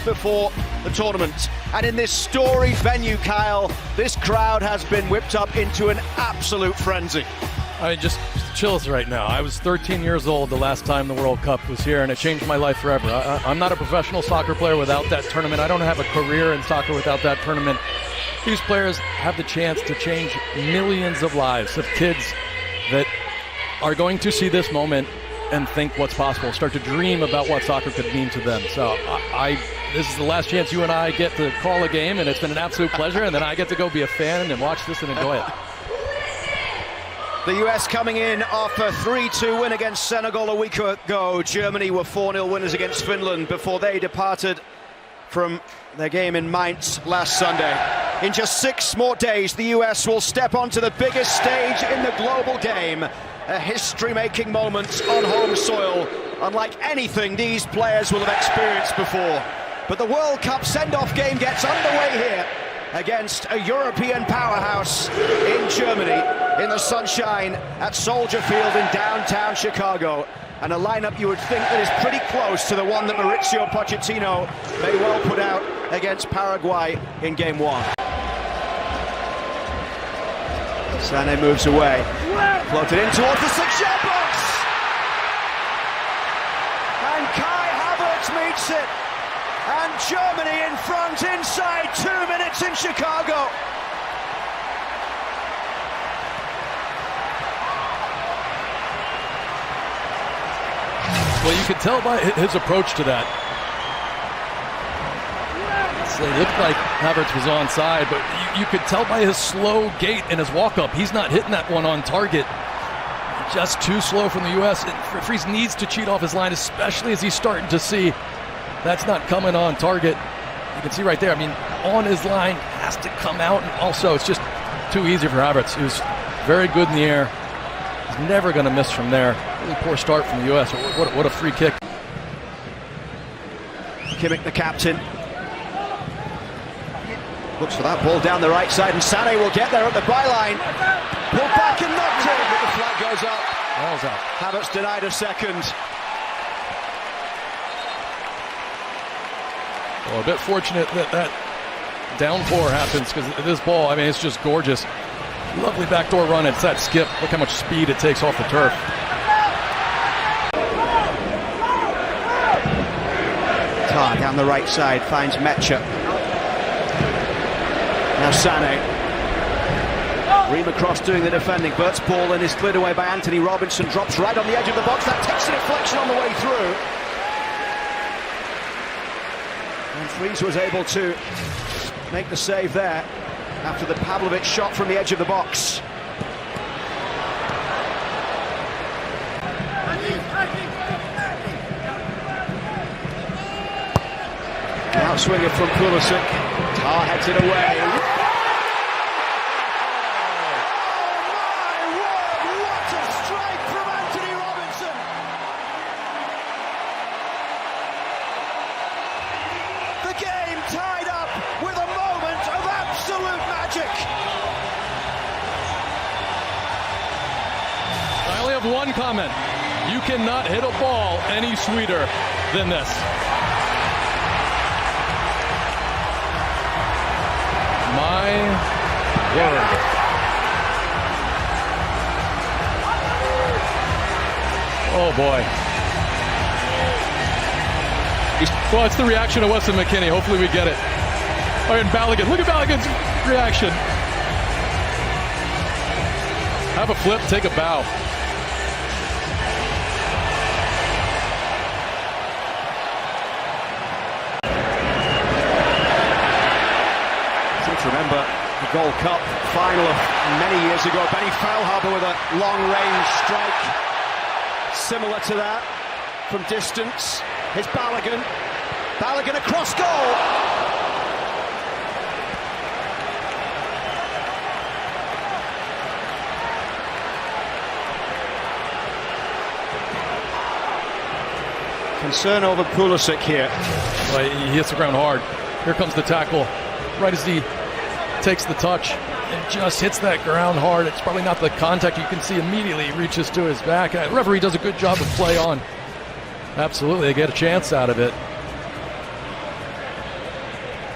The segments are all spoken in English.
before the tournament, and in this storied venue, Kyle, this crowd has been whipped up into an absolute frenzy. I mean, just chills right now. I was 13 years old the last time the World Cup was here, and it changed my life forever. I'm not a professional soccer player without that tournament. I don't have a career in soccer without that tournament. These players have the chance to change millions of lives of kids that are going to see this moment and think what's possible, start to dream about what soccer could mean to them. So this is the last chance you and I get to call a game, and it's been an absolute pleasure, and then I get to go be a fan and watch this and enjoy it. The US coming in off a 3-2 win against Senegal a week ago. Germany were 4-0 winners against Finland before they departed from their game in Mainz last Sunday. In just 6 more days, the US will step onto the biggest stage in the global game. A history-making moment on home soil, unlike anything these players will have experienced before. But the World Cup send-off game gets underway here against a European powerhouse in Germany, in the sunshine at Soldier Field in downtown Chicago. And a lineup you would think that is pretty close to the one that Mauricio Pochettino may well put out against Paraguay in Game 1. Sané moves away, floated in towards the 6-yard box, and Kai Havertz meets it, and Germany in front inside 2 minutes in Chicago. Well, you could tell by his approach to that. So it looked like Havertz was onside, but you could tell by his slow gait and his walk-up, he's not hitting that one on target. Just too slow from the U.S. Fries needs to cheat off his line, especially as he's starting to see that's not coming on target. You can see right there, I mean, on his line, has to come out, and also it's just too easy for Havertz, who's very good in the air. He's never going to miss from there. Really poor start from the U.S. What a free kick. Kimmich, the captain, looks for that ball down the right side, and Sané will get there at the byline. Pulled back and knocked in, but the flag goes up. Ball's out. Havertz denied a second. Well, a bit fortunate that downpour happens, because this ball, I mean, it's just gorgeous. Lovely backdoor run. It's that skip. Look how much speed it takes off the turf. Tar down the right side finds Mecha. Now Sané. Ream across doing the defending. Bert's ball and is cleared away by Anthony Robinson. Drops right on the edge of the box. That takes a deflection on the way through. And Fries was able to make the save there after the Pavlovic shot from the edge of the box. Outswinger from Pulisic. Tar heads it away. Oh my word, what a strike from Anthony Robinson! The game tied up with a moment of absolute magic. I only have one comment. You cannot hit a ball any sweeter than this. My word. Oh boy. Well, it's the reaction of Weston McKennie. Hopefully we get it. All right, and Balogun. Look at Balogun's reaction. Have a flip, take a bow. Remember the Gold Cup final of many years ago. Benny Feilhaber with a long-range strike similar to that from distance. Here's Balogun. Balogun across goal. Concern over Pulisic here. Well, he hits the ground hard. Here comes the tackle. Right as he takes the touch and just hits that ground hard. It's probably not the contact. You can see immediately he reaches to his back. The referee does a good job of play on. Absolutely, they get a chance out of it.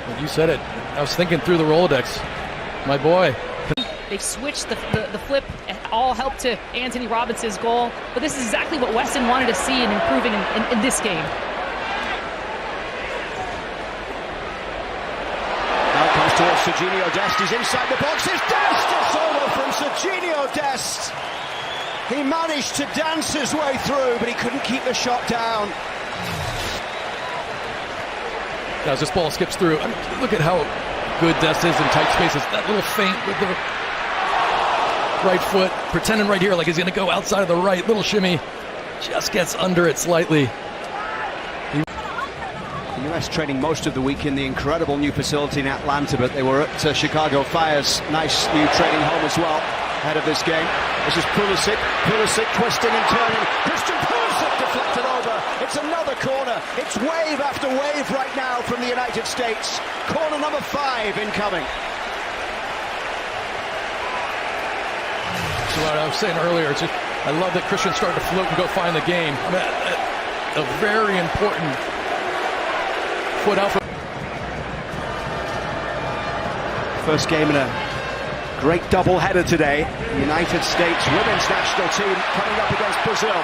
Well, you said it. I was thinking through the Rolodex. My boy. They've switched the flip, and all helped to Anthony Robinson's goal. But this is exactly what Weston wanted to see in improving in this game. Now comes towards Serginho Dest. He's inside the box. It's Dest! A solo from Serginho Dest. He managed to dance his way through, but he couldn't keep the shot down. As this ball skips through, I mean, look at how good Dest is in tight spaces. That little feint with the right foot, pretending right here like he's going to go outside of the right. Little shimmy, just gets under it slightly. The US training most of the week in the incredible new facility in Atlanta, but they were at Chicago Fire's nice new training home as well ahead of this game. This is Pulisic twisting and turning. Christian Pulisic deflected over. It's another corner. It's wave after wave right now from the United States. Corner number 5 incoming. So what I was saying earlier, it's just, I love that Christian started to float and go find the game. I mean, a very important foot out. First game in a great double-header today. The United States women's national team coming up against Brazil.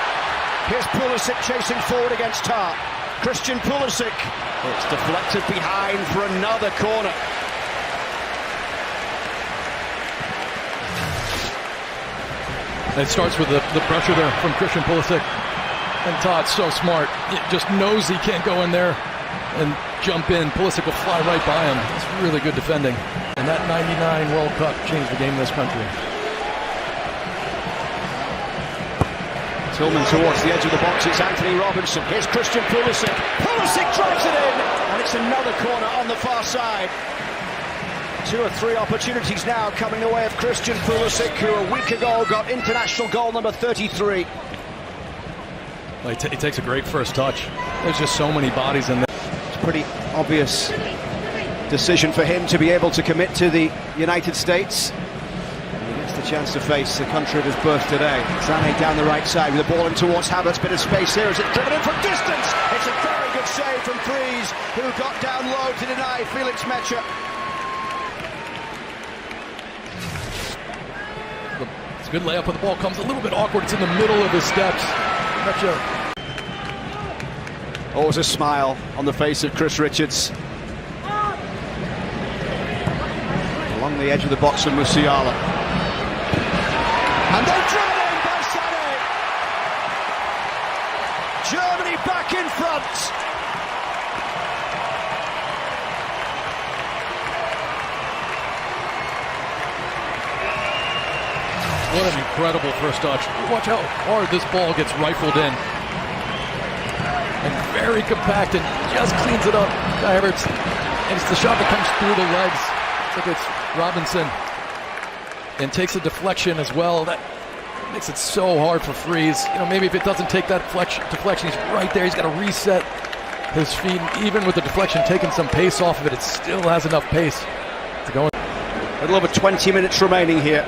Here's Pulisic chasing forward against Tar. Christian Pulisic. It's deflected behind for another corner. It starts with the pressure there from Christian Pulisic. And Todd's so smart. He just knows he can't go in there and jump in. Pulisic will fly right by him. It's really good defending. And that 99 World Cup changed the game in this country. Tillman towards the edge of the box. It's Anthony Robinson. Here's Christian Pulisic. Pulisic drives it in. And it's another corner on the far side. 2 or 3 opportunities now coming the way of Christian Pulisic, who a week ago got international goal number 33. Well, he takes a great first touch. There's just so many bodies in there. It's a pretty obvious decision for him to be able to commit to the United States. He gets the chance to face the country of his birth today. Sané down the right side with the ball in towards Havertz. Bit of space here as it's driven in from distance. It's a very good save from Freeze, who got down low to deny Felix Mecha. It's a good layup, but the ball comes a little bit awkward. It's in the middle of his steps. Always a smile on the face of Chris Richards. Along the edge of the box from Musiala. And they're drawn in by Sané. Germany back in front. What an incredible first touch. Watch how hard this ball gets rifled in. And very compact and just cleans it up. Havertz. And it's the shot that comes through the legs. It's like it's Robinson. And takes a deflection as well. That makes it so hard for Freeze. You know, maybe if it doesn't take that deflection, he's right there. He's got to reset his feet. Even with the deflection taking some pace off of it, it still has enough pace to go in. A little over 20 minutes remaining here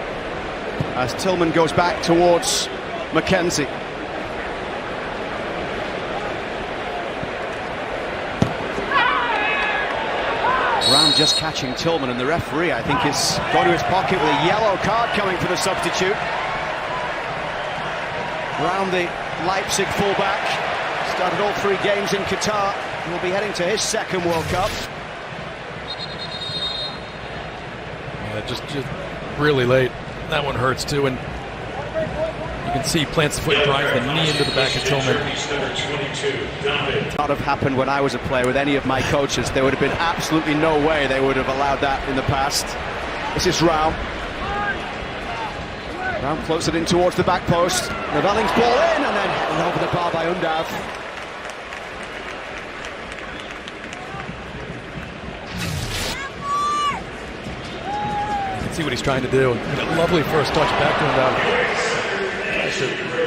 as Tillman goes back towards Mackenzie. Brown just catching Tillman, and the referee, I think, is going to his pocket with a yellow card coming for the substitute. Brown, the Leipzig fullback, started all 3 games in Qatar, and will be heading to his second World Cup. Yeah, just really late. That one hurts too, and you can see he plants the foot and drives the knee into the back of Tillman. It would have happened when I was a player with any of my coaches. There would have been absolutely no way they would have allowed that in the past. This is Raum. Raum floats it in towards the back post. Nevelling's ball in, and then heading over the bar by Undav. See what he's trying to do. And a lovely first touch back to him now. Tries to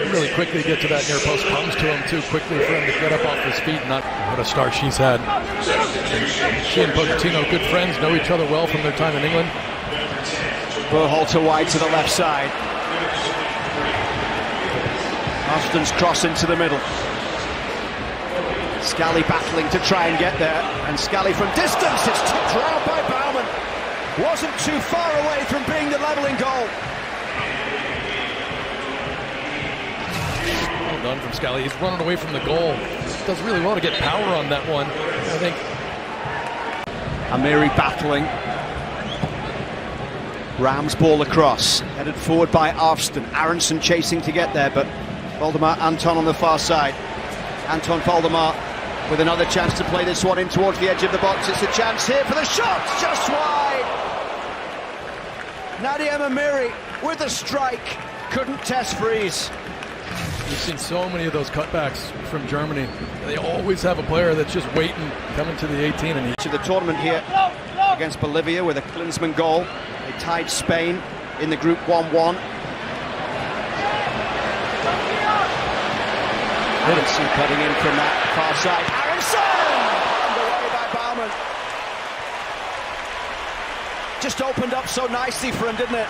really quickly get to that near post. Comes to him too quickly for him to get up off his feet. Not what a start she's had. And she and Pochettino, good friends, know each other well from their time in England. Berhalter wide to the left side. Austin's cross into the middle. Scally battling to try and get there, and Scally from distance, it's tipped round by Baumann. Wasn't too far away from being the levelling goal. Well done from Scally. He's running away from the goal. Does really well to get power on that one, I think. Amiri battling. Rams ball across, headed forward by Arfston. Aronson chasing to get there, but Valdemar Anton on the far side. Anton Valdemar with another chance to play this one in towards the edge of the box. It's a chance here for the shot, just wide. Nadia Amiri with a strike, couldn't test freeze. We've seen so many of those cutbacks from Germany. They always have a player that's just waiting, coming to the 18. And to the tournament here against Bolivia with a Klinsmann goal. They tied Spain in the group 1-1. Aronson cutting in from that far side. Aronson! Underway by Baumann. Just opened up so nicely for him, didn't it?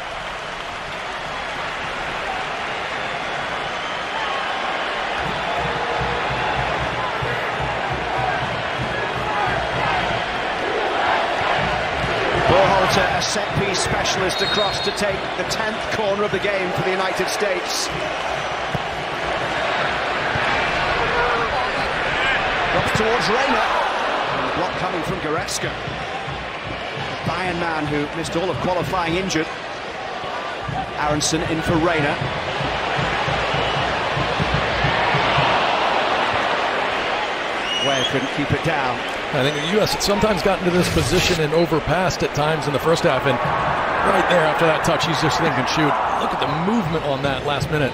Borholter, a set-piece specialist across to take the 10th corner of the game for the United States. Drops towards Reyna. And the block coming from Goretzka. The Bayern man who missed all of qualifying injured. Aronson in for Reyna. Weah couldn't keep it down. I think the U.S. had sometimes gotten to this position and overpassed at times in the first half, and right there after that touch, he's just thinking, shoot, look at the movement on that last minute.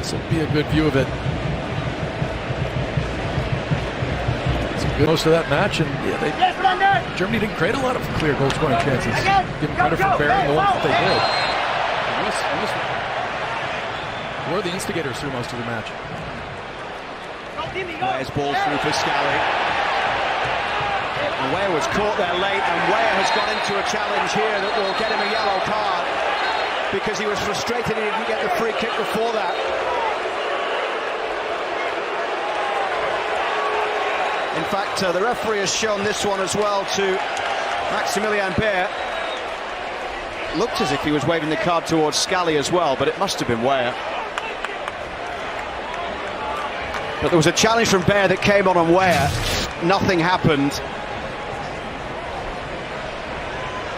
This will be a good view of it. It's a good most of that match, and yeah, Germany didn't create a lot of clear goal-scoring chances. Give them credit for bearing the ones that they did. We're the instigators through most of the match. Weah's ball through for Scally. And Weah was caught there late, and Weah has got into a challenge here that will get him a yellow card because he was frustrated he didn't get the free kick before that. In fact, the referee has shown this one as well to Maximilian Baer. Looked as if he was waving the card towards Scally as well, but it must have been Weah. But there was a challenge from Baer that came on Weah. Nothing happened.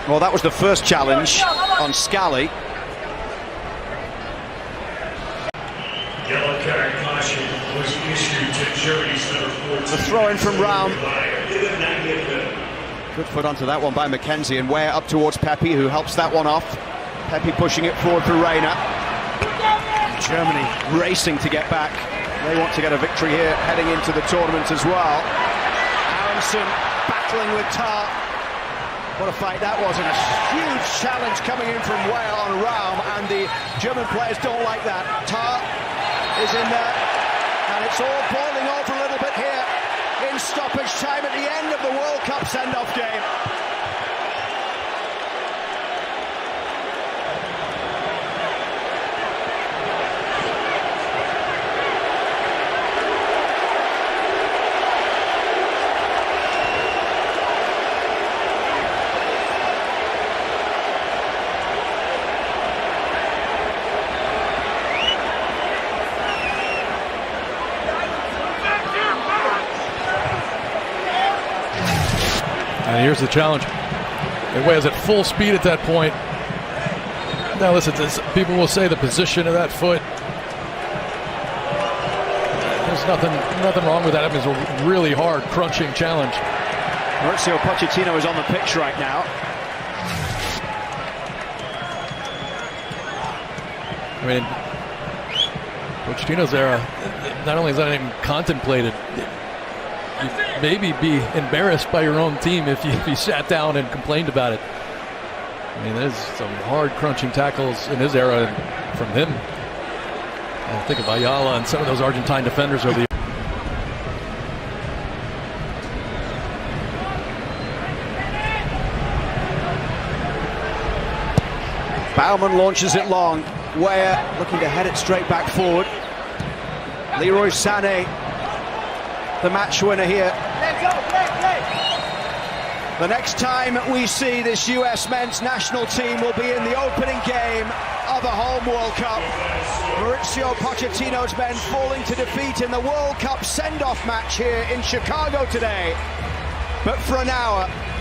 Well, that was the first challenge on Scally. Yellow card caution was issued to Germany's number 14. The throw in from Raum. Good foot onto that one by Mackenzie, and Weah up towards Pepe, who helps that one off. Pepe pushing it forward for Reyna. Germany racing to get back. They want to get a victory here, heading into the tournament as well. Aronson battling with Tar. What a fight that was, and a huge challenge coming in from Weah on Raum, and the German players don't like that. Tar is in there, and it's all boiling over a little bit here in stoppage time at the end of the World Cup send-off game. And here's the challenge. It Weah's at full speed at that point. Now listen, people will say the position of that foot. There's nothing wrong with that. I mean, it's a really hard, crunching challenge. Mauricio Pochettino is on the pitch right now. I mean, Pochettino's era, not only is that even contemplated, you'd maybe be embarrassed by your own team if you sat down and complained about it. I mean, there's some hard crunching tackles in his era from him. I think of Ayala and some of those Argentine defenders over the Baumann launches it long. Weah looking to head it straight back forward. Leroy Sané the match winner here. The next time we see this US men's national team will be in the opening game of a home World Cup. Mauricio Pochettino's men falling to defeat in the World Cup send-off match here in Chicago today. But for an hour,